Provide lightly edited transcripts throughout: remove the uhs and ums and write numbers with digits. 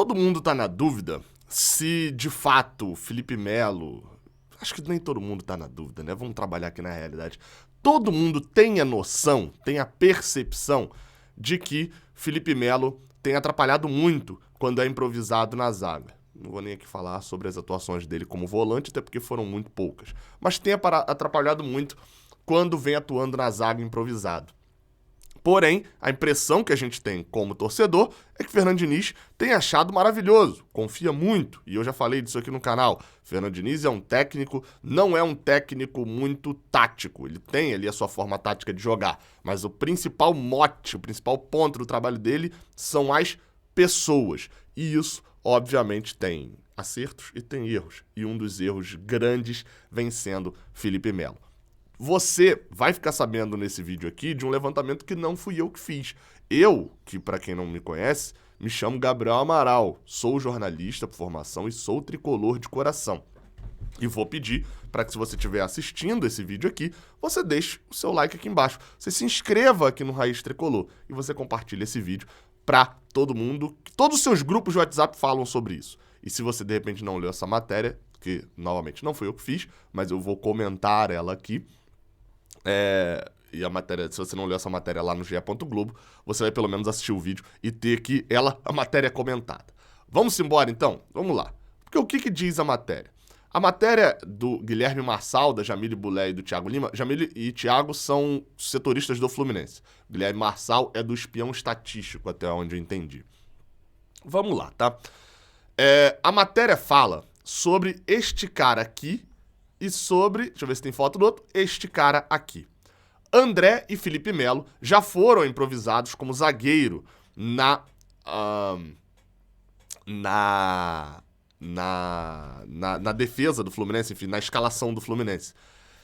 Todo mundo tá na dúvida se, de fato, Felipe Melo... Acho que nem todo mundo tá na dúvida, né? Vamos trabalhar aqui na realidade. Todo mundo tem a noção, tem a percepção de que Felipe Melo tem atrapalhado muito quando é improvisado na zaga. Não vou nem aqui falar sobre as atuações dele como volante, até porque foram muito poucas. Mas tem atrapalhado muito quando vem atuando na zaga improvisado. Porém, a impressão que a gente tem como torcedor é que Fernando Diniz tem achado maravilhoso, confia muito, e eu já falei disso aqui no canal. Fernando Diniz é um técnico, não é um técnico muito tático, ele tem ali a sua forma tática de jogar, mas o principal mote, o principal ponto do trabalho dele são as pessoas, e isso, obviamente, tem acertos e tem erros, e um dos erros grandes vem sendo Felipe Melo. Você vai ficar sabendo nesse vídeo aqui de um levantamento que não fui eu que fiz. Eu, que para quem não me conhece, me chamo Gabriel Amaral, sou jornalista por formação e sou tricolor de coração. E vou pedir para que, se você estiver assistindo esse vídeo aqui, você deixe o seu like aqui embaixo. Você se inscreva aqui no Raiz Tricolor e você compartilhe esse vídeo para todo mundo. Todos os seus grupos de WhatsApp falam sobre isso. E se você de repente não leu essa matéria, que novamente não fui eu que fiz, mas eu vou comentar ela aqui, e a matéria, se você não leu essa matéria lá no ge.globo, você vai pelo menos assistir o vídeo e ter aqui a matéria comentada. Vamos embora então? Vamos lá. Porque o que diz a matéria? A matéria do Guilherme Marçal, da Jamile Bulé e do Thiago Lima, Jamile e Thiago são setoristas do Fluminense. Guilherme Marçal é do Espião Estatístico, até onde eu entendi. Vamos lá, tá? A matéria fala sobre este cara aqui e sobre, deixa eu ver se tem foto do outro, este cara aqui. André e Felipe Melo já foram improvisados como zagueiro na defesa do Fluminense, enfim, na escalação do Fluminense.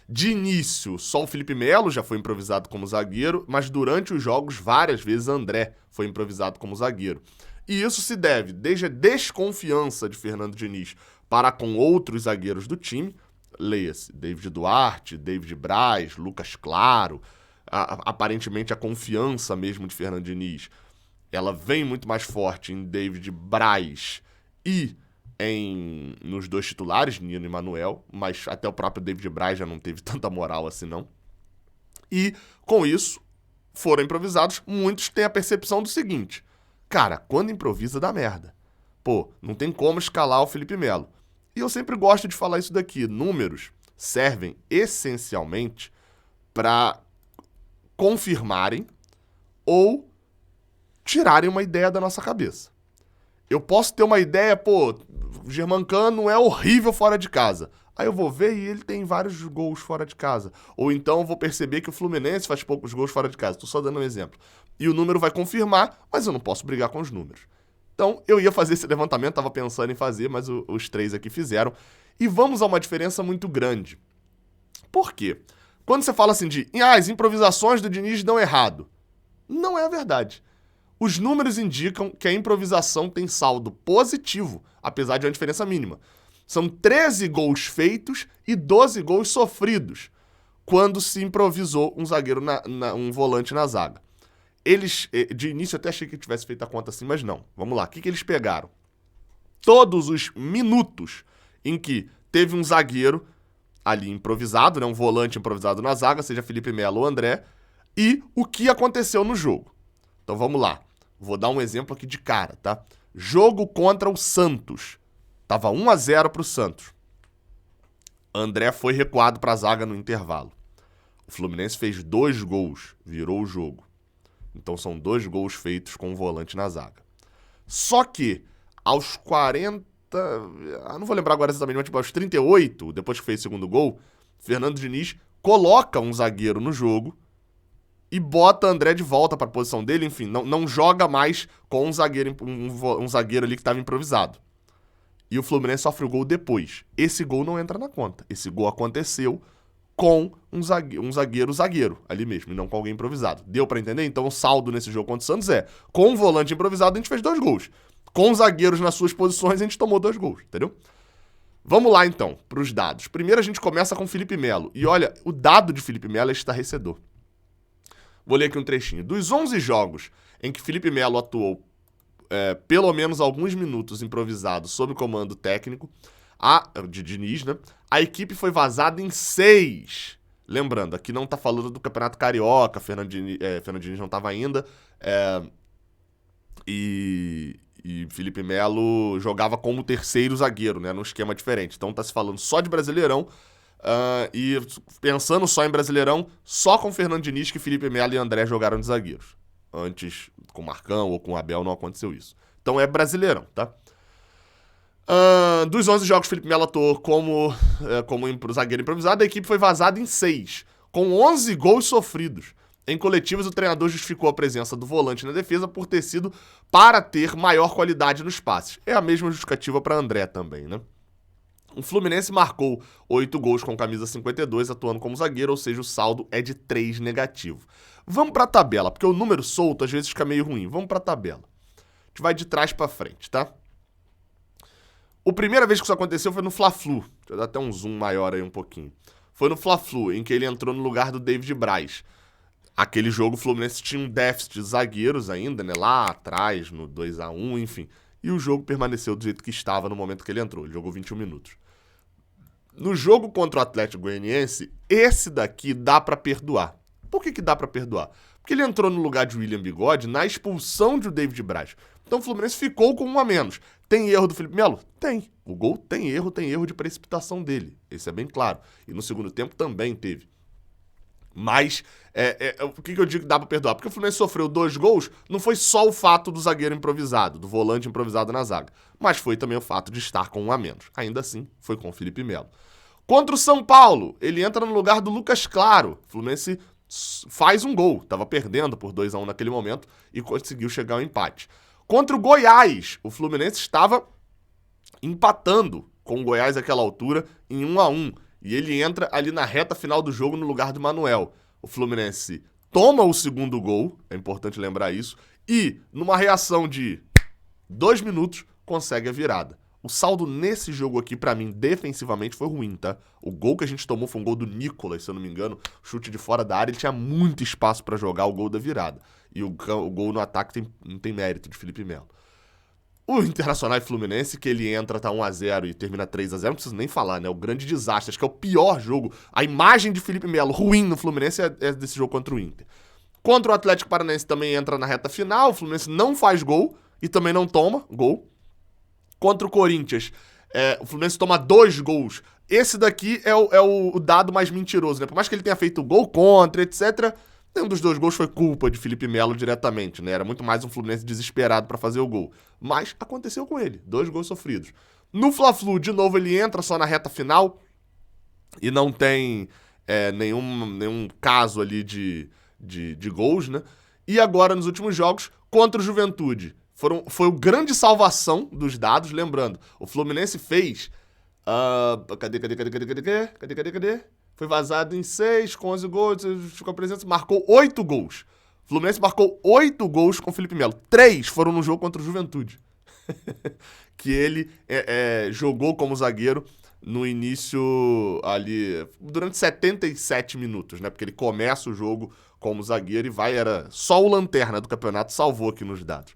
De início, só o Felipe Melo já foi improvisado como zagueiro, mas durante os jogos, várias vezes, André foi improvisado como zagueiro. E isso se deve desde a desconfiança de Fernando Diniz para com outros zagueiros do time, leia-se, David Duarte, David Braz, Lucas Claro, aparentemente a confiança mesmo de Fernando Diniz, ela vem muito mais forte em David Braz e nos dois titulares, Nino e Manuel, mas até o próprio David Braz já não teve tanta moral assim não. E com isso, foram improvisados, muitos têm a percepção do seguinte, cara, quando improvisa dá merda. Pô, não tem como escalar o Felipe Melo. E eu sempre gosto de falar isso daqui. Números servem essencialmente para confirmarem ou tirarem uma ideia da nossa cabeça. Eu posso ter uma ideia, pô, o Germancano é horrível fora de casa. Aí eu vou ver e ele tem vários gols fora de casa. Ou então eu vou perceber que o Fluminense faz poucos gols fora de casa. Tô só dando um exemplo. E o número vai confirmar, mas eu não posso brigar com os números. Então, eu ia fazer esse levantamento, estava pensando em fazer, mas os três aqui fizeram. E vamos a uma diferença muito grande. Por quê? Quando você fala assim as improvisações do Diniz dão errado. Não é a verdade. Os números indicam que a improvisação tem saldo positivo, apesar de uma diferença mínima. São 13 gols feitos e 12 gols sofridos, quando se improvisou um zagueiro, um volante na zaga. Eles, de início, eu até achei que tivesse feito a conta assim, mas não. Vamos lá, o que eles pegaram? Todos os minutos em que teve um zagueiro ali improvisado, né, um volante improvisado na zaga, seja Felipe Melo ou André, e o que aconteceu no jogo. Então vamos lá, vou dar um exemplo aqui de cara, tá? Jogo contra o Santos. Tava 1-0 pro Santos. André foi recuado pra zaga no intervalo. O Fluminense fez 2 gols, virou o jogo. Então são 2 gols feitos com o volante na zaga. Só que, aos 40... não vou lembrar agora exatamente, mas tipo, aos 38, depois que fez o segundo gol, Fernando Diniz coloca um zagueiro no jogo e bota André de volta para a posição dele, enfim, não joga mais com um zagueiro ali que estava improvisado. E o Fluminense sofre o gol depois. Esse gol não entra na conta. Esse gol aconteceu com um zagueiro ali mesmo, e não com alguém improvisado. Deu pra entender? Então o saldo nesse jogo contra o Santos com um volante improvisado a gente fez 2 gols. Com zagueiros nas suas posições a gente tomou 2 gols, entendeu? Vamos lá então, pros dados. Primeiro a gente começa com Felipe Melo. E olha, o dado de Felipe Melo é estarrecedor. Vou ler aqui um trechinho. Dos 11 jogos em que Felipe Melo atuou pelo menos alguns minutos improvisado sob comando técnico de Diniz, né? A equipe foi vazada em 6. Lembrando, aqui não tá falando do Campeonato Carioca, Fernando Diniz não tava ainda, e Felipe Melo jogava como terceiro zagueiro, né? Num esquema diferente. Então tá se falando só de Brasileirão, e pensando só em Brasileirão, só com Fernando Diniz que Felipe Melo e André jogaram de zagueiros. Antes, com o Marcão ou com o Abel, não aconteceu isso. Então é Brasileirão, tá? Dos 11 jogos, Felipe Melo atuou como zagueiro improvisado, a equipe foi vazada em 6, com 11 gols sofridos. Em coletivas, o treinador justificou a presença do volante na defesa por ter sido para ter maior qualidade nos passes. É a mesma justificativa para André também, né? O Fluminense marcou 8 gols com camisa 52, atuando como zagueiro, ou seja, o saldo é de 3 negativo. Vamos para a tabela, porque o número solto às vezes fica meio ruim. Vamos para a tabela. A gente vai de trás para frente, tá? A primeira vez que isso aconteceu foi no Fla-Flu. Deixa eu dar até um zoom maior aí um pouquinho. Foi no Fla-Flu, em que ele entrou no lugar do David Braz. Aquele jogo o Fluminense tinha um déficit de zagueiros ainda, né? Lá atrás, no 2-1, enfim. E o jogo permaneceu do jeito que estava no momento que ele entrou. Ele jogou 21 minutos. No jogo contra o Atlético Goianiense, esse daqui dá pra perdoar. Por que dá pra perdoar? Porque ele entrou no lugar de William Bigode na expulsão de David Braz. Então o Fluminense ficou com um a menos. Tem erro do Felipe Melo? Tem. O gol tem erro de precipitação dele. Esse é bem claro. E no segundo tempo também teve. Mas, o que eu digo que dá pra perdoar? Porque o Fluminense sofreu 2 gols, não foi só o fato do zagueiro improvisado, do volante improvisado na zaga, mas foi também o fato de estar com um a menos. Ainda assim, foi com o Felipe Melo. Contra o São Paulo, ele entra no lugar do Lucas Claro. O Fluminense faz um gol, estava perdendo por 2-1 naquele momento e conseguiu chegar ao empate. Contra o Goiás, o Fluminense estava empatando com o Goiás àquela altura em 1-1. E ele entra ali na reta final do jogo no lugar do Manuel. O Fluminense toma o segundo gol, é importante lembrar isso, e numa reação de 2 minutos consegue a virada. O saldo nesse jogo aqui, pra mim, defensivamente foi ruim, tá? O gol que a gente tomou foi um gol do Nicolas, se eu não me engano, chute de fora da área, ele tinha muito espaço pra jogar o gol da virada. E o gol no ataque não tem mérito de Felipe Melo. O Internacional e Fluminense, que ele entra, tá 1-0 e termina 3-0, não preciso nem falar, né? O grande desastre, acho que é o pior jogo. A imagem de Felipe Melo ruim no Fluminense é desse jogo contra o Inter. Contra o Atlético Paranaense também entra na reta final, o Fluminense não faz gol e também não toma gol. Contra o Corinthians, o Fluminense toma 2 gols. Esse daqui é o dado mais mentiroso, né? Por mais que ele tenha feito gol contra, etc., nenhum dos 2 gols foi culpa de Felipe Melo diretamente, né? Era muito mais um Fluminense desesperado pra fazer o gol. Mas aconteceu com ele, 2 gols sofridos. No Fla-Flu, de novo, ele entra só na reta final e não tem nenhum caso ali de gols, né? E agora, nos últimos jogos, contra o Juventude. Foi o grande salvação dos dados, lembrando. O Fluminense fez... Cadê? Foi vazado em 6, com 11 gols, ficou a presença, marcou 8 gols. O Fluminense marcou 8 gols com o Felipe Melo. 3 foram no jogo contra o Juventude. Que ele jogou como zagueiro no início ali, durante 77 minutos, né? Porque ele começa o jogo como zagueiro e era só o lanterna do campeonato, salvou aqui nos dados.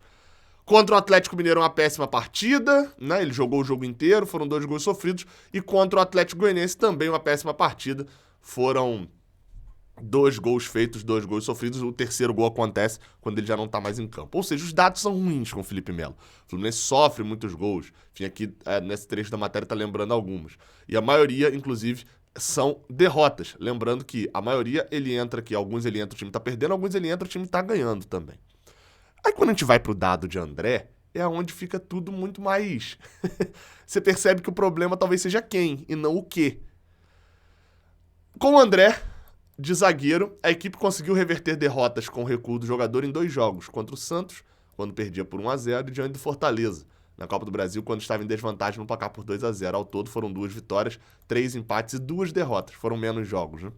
Contra o Atlético Mineiro, uma péssima partida, né? Ele jogou o jogo inteiro, foram 2 gols sofridos. E contra o Atlético Goianiense, também uma péssima partida. Foram 2 gols feitos, 2 gols sofridos. O terceiro gol acontece quando ele já não tá mais em campo. Ou seja, os dados são ruins com o Felipe Melo. O Fluminense sofre muitos gols. Enfim, aqui nesse trecho da matéria tá lembrando algumas. E a maioria, inclusive, são derrotas. Lembrando que a maioria ele entra aqui, alguns ele entra, o time tá perdendo, alguns ele entra, o time tá ganhando também. Aí quando a gente vai pro dado de André, é onde fica tudo muito mais... Você percebe que o problema talvez seja quem, e não o quê. Com o André, de zagueiro, a equipe conseguiu reverter derrotas com o recuo do jogador em 2 jogos. Contra o Santos, quando perdia por 1-0, e diante do Fortaleza. Na Copa do Brasil, quando estava em desvantagem no placar por 2-0. Ao todo foram 2 vitórias, 3 empates e 2 derrotas. Foram menos jogos, né?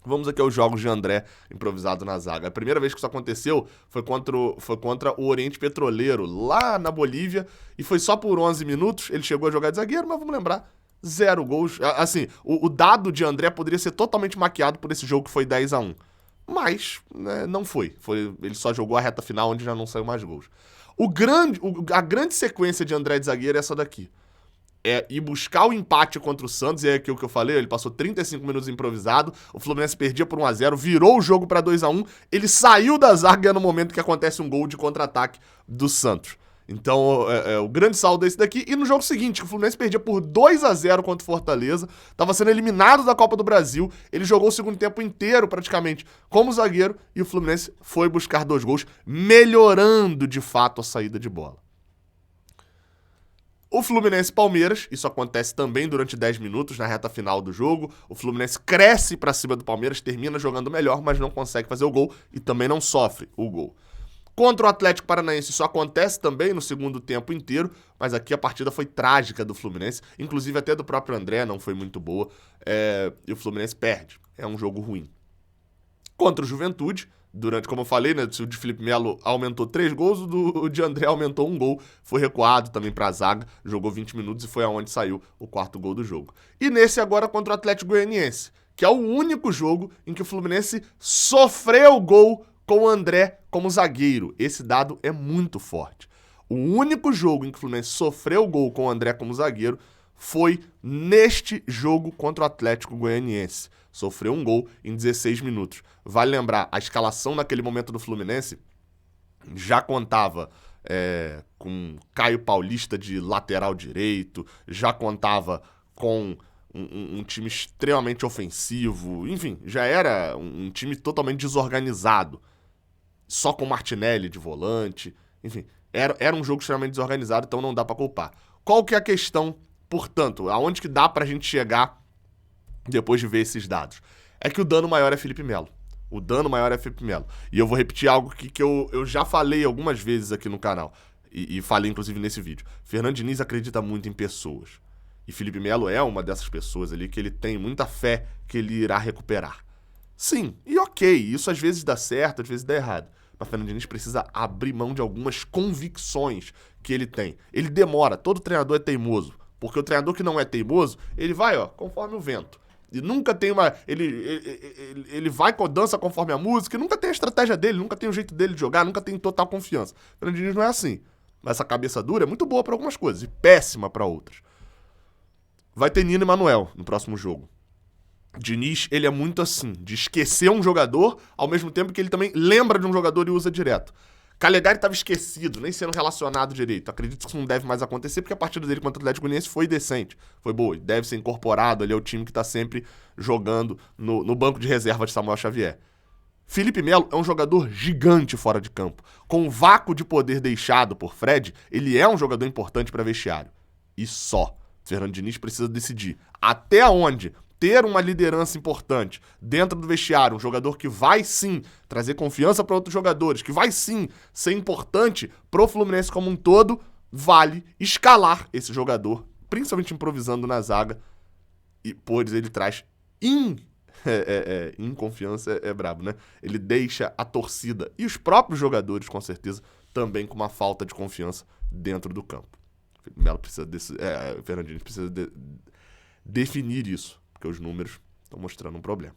Vamos aqui aos jogos de André improvisado na zaga. A primeira vez que isso aconteceu foi contra o Oriente Petroleiro, lá na Bolívia, e foi só por 11 minutos. Ele chegou a jogar de zagueiro, mas vamos lembrar, 0 gols. Assim, o dado de André poderia ser totalmente maquiado por esse jogo que foi 10-1. Mas, né, não foi. Ele só jogou a reta final, onde já não saiu mais gols. A grande sequência de André de zagueiro é essa daqui. É ir buscar o empate contra o Santos, e é aquilo que eu falei, ele passou 35 minutos improvisado, o Fluminense perdia por 1-0, virou o jogo pra 2-1, ele saiu da zaga no momento que acontece um gol de contra-ataque do Santos. Então, o grande saldo é esse daqui. E no jogo seguinte, que o Fluminense perdia por 2-0 contra o Fortaleza, estava sendo eliminado da Copa do Brasil, ele jogou o segundo tempo inteiro, praticamente, como zagueiro, e o Fluminense foi buscar 2 gols, melhorando, de fato, a saída de bola. O Fluminense e Palmeiras, isso acontece também durante 10 minutos, na reta final do jogo. O Fluminense cresce pra cima do Palmeiras, termina jogando melhor, mas não consegue fazer o gol e também não sofre o gol. Contra o Atlético Paranaense isso acontece também no segundo tempo inteiro, mas aqui a partida foi trágica do Fluminense, inclusive até do próprio André não foi muito boa, e o Fluminense perde. É um jogo ruim. Contra o Juventude, como eu falei, né, o de Felipe Melo aumentou 3 gols, o de André aumentou 1 gol, foi recuado também pra zaga, jogou 20 minutos e foi aonde saiu o 4º gol do jogo. E nesse agora contra o Atlético Goianiense, que é o único jogo em que o Fluminense sofreu gol com o André como zagueiro. Esse dado é muito forte. O único jogo em que o Fluminense sofreu gol com o André como zagueiro foi neste jogo contra o Atlético Goianiense. Sofreu um gol em 16 minutos. Vale lembrar, a escalação naquele momento do Fluminense já contava com Caio Paulista de lateral direito, já contava com um time extremamente ofensivo, enfim, já era um time totalmente desorganizado. Só com Martinelli de volante, enfim, era um jogo extremamente desorganizado, então não dá pra culpar. Qual que é a questão, portanto, aonde que dá pra gente chegar depois de ver esses dados? É que o dano maior é Felipe Melo. O dano maior é Felipe Melo. E eu vou repetir algo que eu já falei algumas vezes aqui no canal, e falei inclusive nesse vídeo. Fernando Diniz acredita muito em pessoas. E Felipe Melo é uma dessas pessoas ali que ele tem muita fé que ele irá recuperar. Sim, e ok, isso às vezes dá certo, às vezes dá errado. Mas Fernando Diniz precisa abrir mão de algumas convicções que ele tem. Ele demora, todo treinador é teimoso. Porque o treinador que não é teimoso, ele vai, conforme o vento. E nunca tem uma... Ele vai, dança conforme a música, e nunca tem a estratégia dele, nunca tem o jeito dele de jogar, nunca tem total confiança. Fernando Diniz não é assim. Mas essa cabeça dura é muito boa para algumas coisas e péssima para outras. Vai ter Nino e Manuel no próximo jogo. Diniz, ele é muito assim, de esquecer um jogador, ao mesmo tempo que ele também lembra de um jogador e usa direto. Calegari estava esquecido, nem sendo relacionado direito. Acredito que isso não deve mais acontecer, porque a partida dele contra o Atlético Goianiense foi decente, foi boa. Deve ser incorporado ali ao time que está sempre jogando no banco de reserva de Samuel Xavier. Felipe Melo é um jogador gigante fora de campo. Com o vácuo de poder deixado por Fred, ele é um jogador importante para vestiário. E só. Fernando Diniz precisa decidir até onde ter uma liderança importante dentro do vestiário, um jogador que vai sim trazer confiança para outros jogadores, que vai sim ser importante pro Fluminense como um todo, vale escalar esse jogador, principalmente improvisando na zaga, e pois ele traz inconfiança é brabo, né? Ele deixa a torcida e os próprios jogadores, com certeza, também com uma falta de confiança dentro do campo. Melo precisa Fernandinho precisa definir isso, porque os números estão mostrando um problema.